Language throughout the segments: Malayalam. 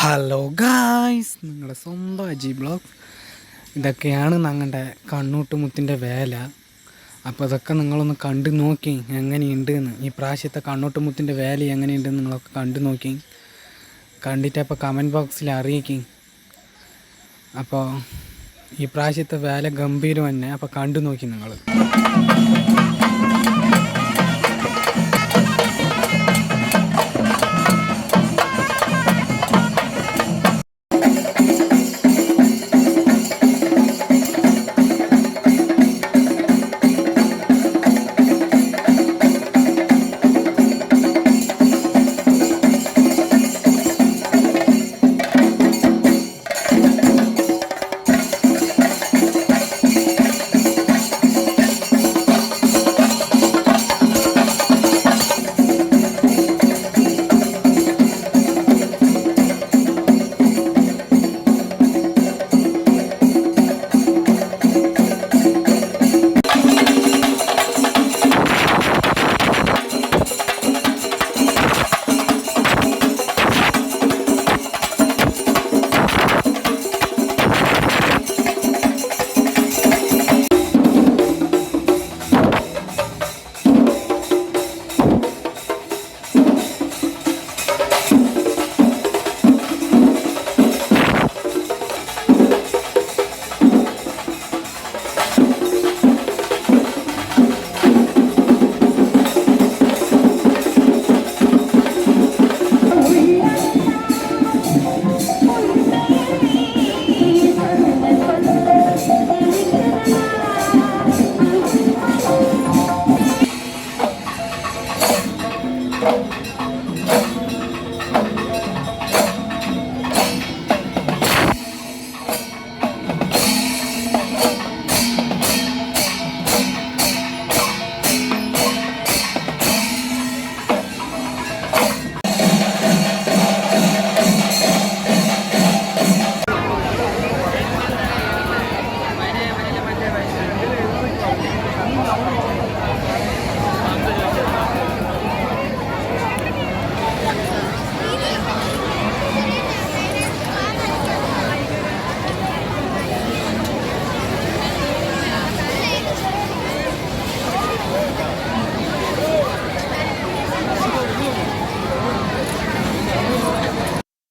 ഹലോ ഗായ്സ്, നിങ്ങളുടെ സ്വന്തം അജി ബ്ലോഗ്. ഇതൊക്കെയാണ് ഞങ്ങളുടെ കണ്ണൂട്ടുമുത്തിൻ്റെ വേല. അപ്പോൾ ഇതൊക്കെ നിങ്ങളൊന്ന് കണ്ടു നോക്കി എങ്ങനെയുണ്ടെന്ന്. ഈ പ്രാവശ്യത്തെ കണ്ണൂട്ടുമുത്തിൻ്റെ വേല എങ്ങനെയുണ്ടെന്ന് നിങ്ങളൊക്കെ കണ്ടു നോക്കി. കണ്ടിട്ടപ്പോൾ കമൻറ്റ് ബോക്സിൽ അറിയിക്കും. അപ്പോൾ ഈ പ്രാവശ്യത്തെ വേല ഗംഭീരം തന്നെ. അപ്പോൾ കണ്ടു നോക്കി നിങ്ങൾ.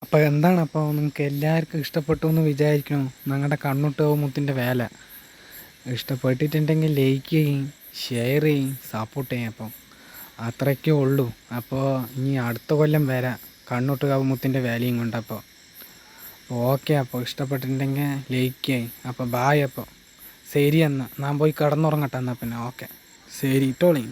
അപ്പോൾ എന്താണ്, അപ്പോൾ നിങ്ങൾക്ക് എല്ലാവർക്കും ഇഷ്ടപ്പെട്ടു എന്ന് വിചാരിക്കണം ഞങ്ങളുടെ കണ്ണൂട്ടുമുത്തിൻ്റെ വേല. ഇഷ്ടപ്പെട്ടിട്ടുണ്ടെങ്കിൽ ലൈക്ക് ചെയ്യും, ഷെയർ ചെയ്യും, സപ്പോർട്ട് ചെയ്യും. അപ്പം അത്രയ്ക്കേ ഉള്ളൂ. അപ്പോൾ ഇനി അടുത്ത കൊല്ലം വരാം കണ്ണൂട്ടുമുത്തിൻ്റെ വേലയും കൊണ്ട്. അപ്പോൾ ഓക്കെ, അപ്പോൾ ഇഷ്ടപ്പെട്ടിട്ടുണ്ടെങ്കിൽ ലൈക്ക് ചെയ്യും. അപ്പോൾ ബായ്. അപ്പോൾ ശരി, എന്നാൽ ഞാൻ പോയി കിടന്നുറങ്ങട്ടെ. എന്നാൽ പിന്നെ ഓക്കെ, ശരി, ഇട്ടോളി.